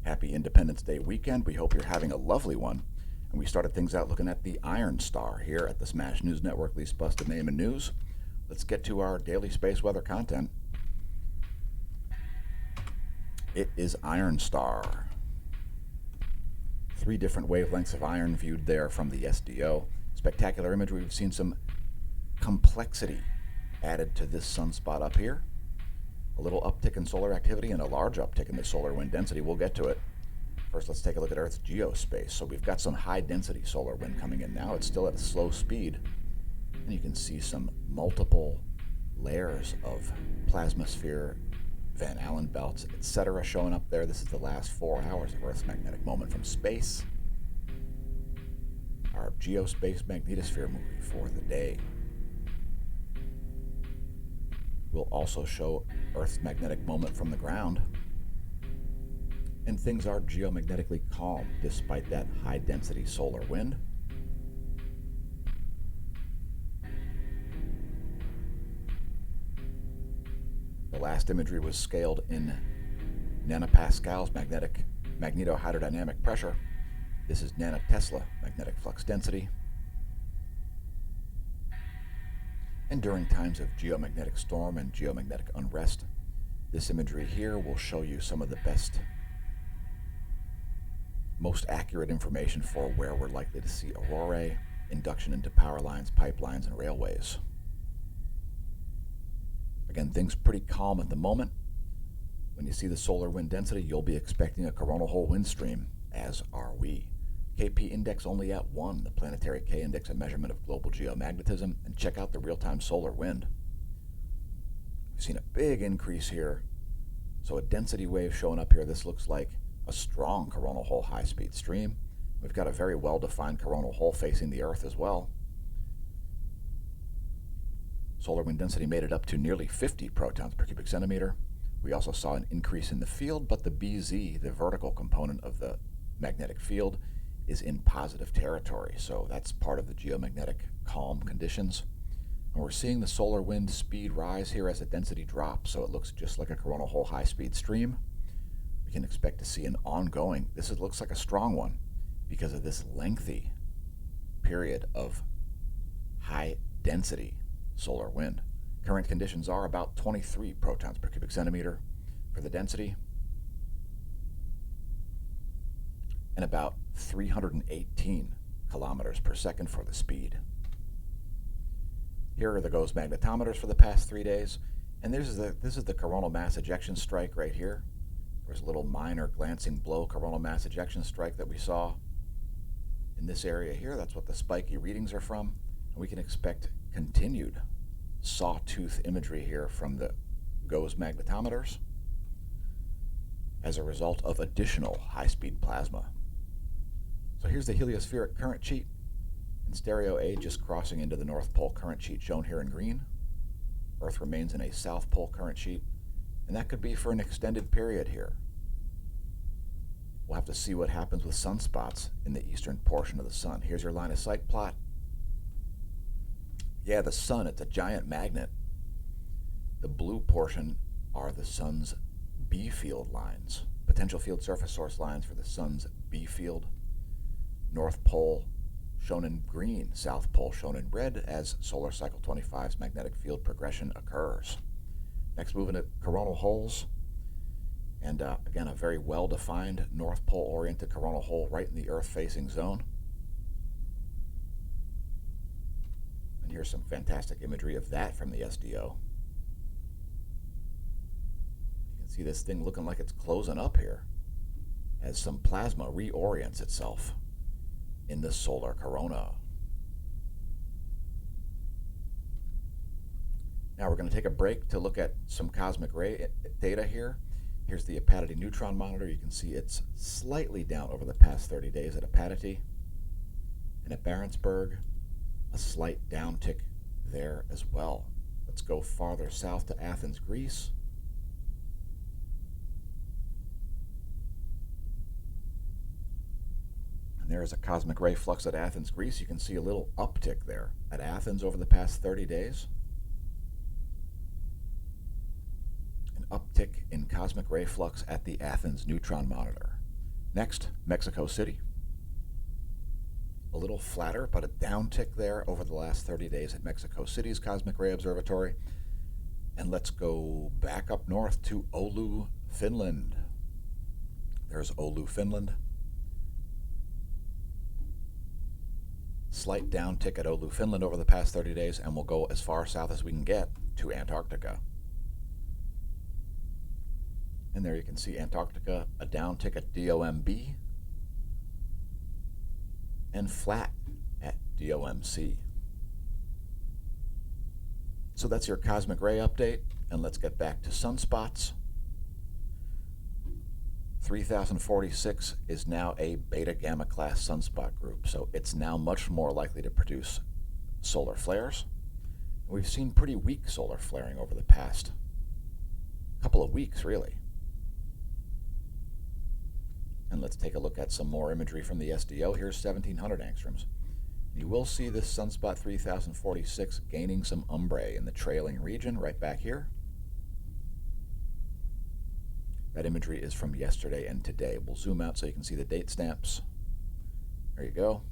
Happy Independence Day weekend. We hope you're having a lovely one. And we started things out looking at the Iron Star here at the Smash News Network, least busted name in news. Let's get to our daily space weather content. It is Iron Star. 3 different wavelengths of iron viewed there from the SDO. Spectacular imagery. We've seen some complexity added to this sunspot up here. A little uptick in solar activity and a large uptick in the solar wind density. We'll get to it. First, let's take a look at Earth's geospace. So we've got some high-density solar wind coming in now. It's still at a slow speed. And you can see some multiple layers of plasmasphere, Van Allen belts, etc. showing up there. This is the last 4 hours of Earth's magnetic moment from space. Our geospace magnetosphere movie for the day. We'll also show Earth's magnetic moment from the ground. And things are geomagnetically calm despite that high-density solar wind. The last imagery was scaled in nanopascals magnetohydrodynamic pressure. This is nanotesla magnetic flux density. And during times of geomagnetic storm and geomagnetic unrest, this imagery here will show you some of the best, most accurate information for where we're likely to see aurorae, induction into power lines, pipelines, and railways. Again, things pretty calm at the moment. When you see the solar wind density, you'll be expecting a coronal hole wind stream, as are we. KP index only at 1, the planetary K index, a measurement of global geomagnetism, and check out the real-time solar wind. We've seen a big increase here. So a density wave showing up here. This looks like a strong coronal hole high-speed stream. We've got a very well-defined coronal hole facing the Earth as well. Solar wind density made it up to nearly 50 protons per cubic centimeter. We also saw an increase in the field, but the BZ, the vertical component of the magnetic field, is in positive territory. So that's part of the geomagnetic calm conditions. And we're seeing the solar wind speed rise here as the density drops, so it looks just like a coronal hole high-speed stream. We can expect to see an ongoing, looks like a strong one because of this lengthy period of high-density solar wind. Current conditions are about 23 protons per cubic centimeter for the density and about 318 kilometers per second for the speed. Here are the GOES magnetometers for the past 3 days, and this is the coronal mass ejection strike right here. There was a little minor glancing blow coronal mass ejection strike that we saw in this area here. That's what the spiky readings are from, and we can expect continued sawtooth imagery here from the GOES magnetometers as a result of additional high-speed plasma. So here's the heliospheric current sheet in stereo A, just crossing into the North Pole current sheet shown here in green. Earth remains in a South Pole current sheet, and that could be for an extended period here. We'll have to see what happens with sunspots in the eastern portion of the sun. Here's your line of sight plot. Yeah, the sun, it's a giant magnet. The blue portion are the sun's B field lines, potential field surface source lines for the sun's B field. North Pole shown in green, South Pole shown in red as solar cycle 25's magnetic field progression occurs. Next, moving to coronal holes. And again, a very well-defined North Pole-oriented coronal hole right in the Earth-facing zone. And here's some fantastic imagery of that from the SDO. You can see this thing looking like it's closing up here as some plasma reorients itself in the solar corona. Now we're going to take a break to look at some cosmic ray data here. Here's the Apatity neutron monitor. You can see it's slightly down over the past 30 days at Apatity. And at Barentsburg, a slight downtick there as well. Let's go farther south to Athens, Greece. And there is a cosmic ray flux at Athens, Greece. You can see a little uptick there at Athens over the past 30 days. An uptick in cosmic ray flux at the Athens neutron monitor. Next, Mexico City. A little flatter, but a downtick there over the last 30 days at Mexico City's Cosmic Ray Observatory. And let's go back up north to Oulu, Finland. There's Oulu, Finland. Slight downtick at Oulu, Finland over the past 30 days, and we'll go as far south as we can get to Antarctica. And there you can see Antarctica, a downtick at DOMB, and flat at DOMC. So that's your cosmic ray update, and let's get back to sunspots. 3046 is now a beta gamma class sunspot group, so it's now much more likely to produce solar flares. We've seen pretty weak solar flaring over the past couple of weeks, really. And let's take a look at some more imagery from the SDO. Here's 1700 angstroms. You will see this sunspot 3046 gaining some umbre in the trailing region right back here. That imagery is from yesterday and today. We'll zoom out so you can see the date stamps. There you go.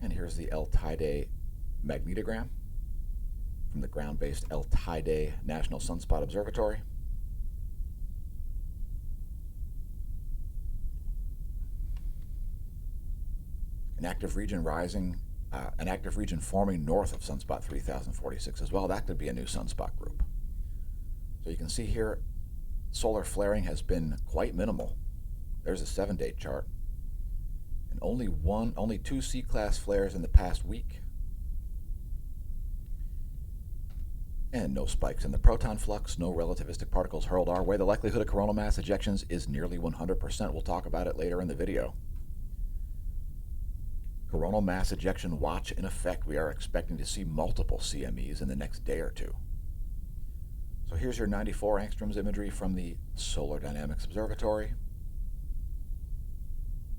And here's the El Teide magnetogram from the ground-based El Teide National Sunspot Observatory. An active region forming north of sunspot 3046 as well. That could be a new sunspot group. So you can see here, solar flaring has been quite minimal. There's a 7-day chart. And only 2 C-class flares in the past week. And no spikes in the proton flux, no relativistic particles hurled our way. The likelihood of coronal mass ejections is nearly 100%. We'll talk about it later in the video. Coronal mass ejection watch in effect. We are expecting to see multiple CMEs in the next day or two. So here's your 94 angstroms imagery from the Solar Dynamics Observatory.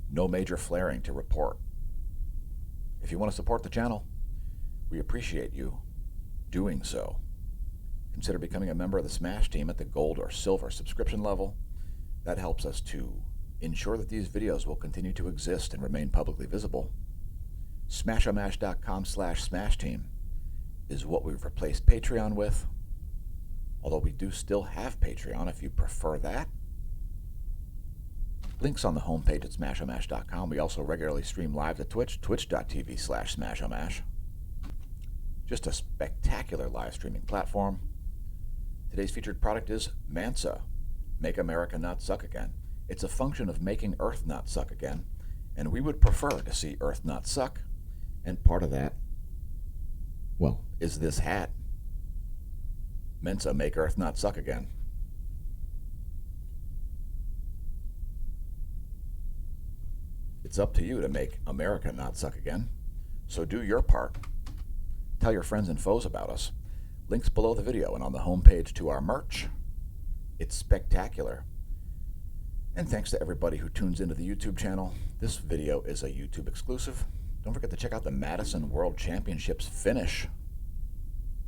No major flaring to report. If you want to support the channel, we appreciate you doing so. Consider becoming a member of the SMASH team at the gold or silver subscription level. That helps us to ensure that these videos will continue to exist and remain publicly visible. Smashomash.com/SMASH team is what we've replaced Patreon with, although we do still have Patreon if you prefer that. Links on the homepage at smashomash.com. We also regularly stream live to Twitch, twitch.tv/smashomash. Just a spectacular live streaming platform. Today's featured product is Mansa, Make America Not Suck Again. It's a function of making Earth not suck again, and we would prefer to see Earth not suck, and part of that, well, is this hat. Mensa, Make Earth Not Suck Again. It's up to you to make America not suck again, so do your part. Tell your friends and foes about us. Links below the video and on the homepage to our merch. It's spectacular. And thanks to everybody who tunes into the YouTube channel. This video is a YouTube exclusive. Don't forget to check out the Madison World Championships finish.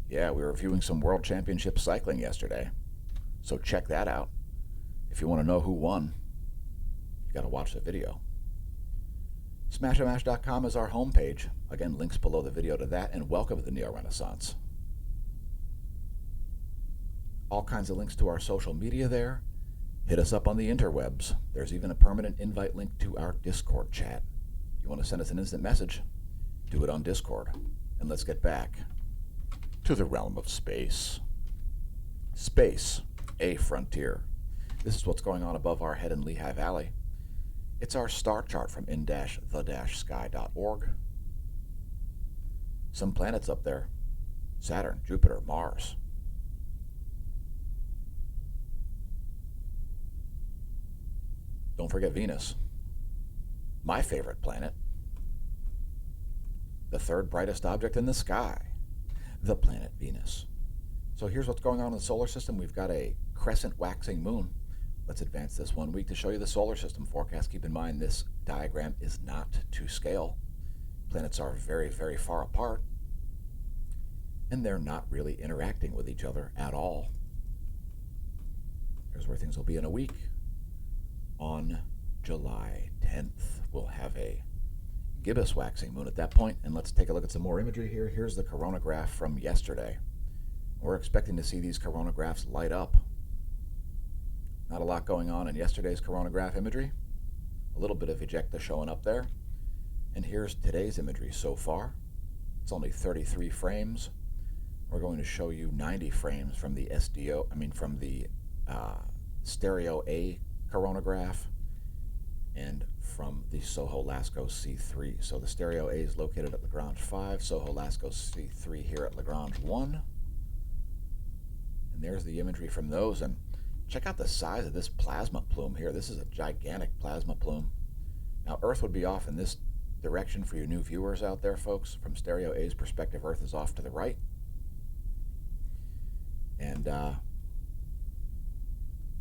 Yeah, we were reviewing some World Championship cycling yesterday, so check that out. If you want to know who won, you got to watch the video. Smashomash.com is our homepage. Again, links below the video to that, and welcome to the Neo-Renaissance. All kinds of links to our social media there. Hit us up on the interwebs. There's even a permanent invite link to our Discord chat. You want to send us an instant message? Do it on Discord. And let's get back to the realm of space. Space, a frontier. This is what's going on above our head in Lehigh Valley. It's our star chart from in-the-sky.org. Some planets up there. Saturn, Jupiter, Mars. Don't forget Venus. My favorite planet. The third brightest object in the sky. The planet Venus. So here's what's going on in the solar system. We've got a crescent waxing moon. Let's advance this 1 week to show you the solar system forecast. Keep in mind this diagram is not to scale. Planets are very, very far apart, and they're not really interacting with each other at all. Here's where things will be in a week. On July 10th, we'll have a gibbous waxing moon at that point. And let's take a look at some more imagery here. Here's the coronagraph from yesterday. We're expecting to see these coronagraphs light up. Not a lot going on in yesterday's coronagraph imagery. A little bit of ejecta showing up there. And here's today's imagery so far. It's only 33 frames. We're going to show you 90 frames from the from the stereo A coronagraph and from the Soho Lascaux C3. So the stereo A is located at Lagrange 5, Soho Lascaux C3 here at Lagrange 1. And there's the imagery from those. And check out the size of this plasma plume here. This is a gigantic plasma plume. Now, Earth would be off in this direction for you new viewers out there, folks. From stereo A's perspective, Earth is off to the right. And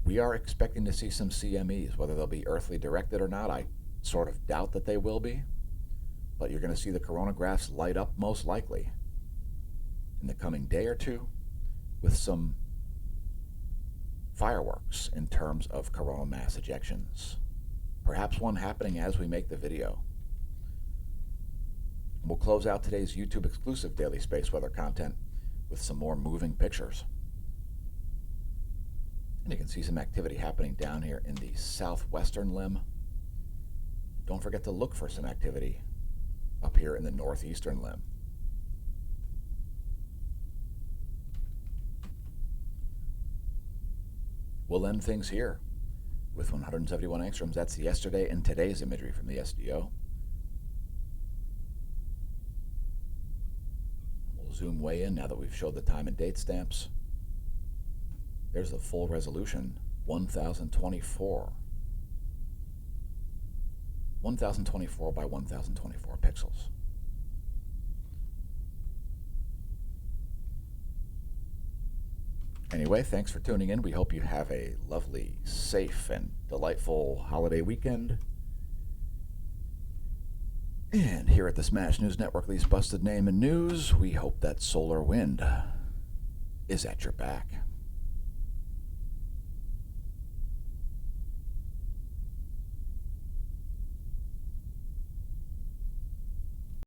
we are expecting to see some CMEs, whether they'll be earthly directed or not. I sort of doubt that they will be, but you're going to see the coronagraphs light up most likely in the coming day or two with some fireworks in terms of coronal mass ejections. Perhaps one happening as we make the video. We'll close out today's YouTube exclusive daily space weather content with some more moving pictures. And you can see some activity happening down here in the southwestern limb. Don't forget to look for some activity up here in the northeastern limb. We'll end things here with 171 angstroms. That's yesterday and today's imagery from the SDO. We'll zoom way in now that we've showed the time and date stamps. There's the full resolution, 1024. 1024 by 1024 pixels. Anyway, thanks for tuning in. We hope you have a lovely, safe, and delightful holiday weekend. And here at the Smash News Network, least busted name in news, we hope that solar wind is at your back.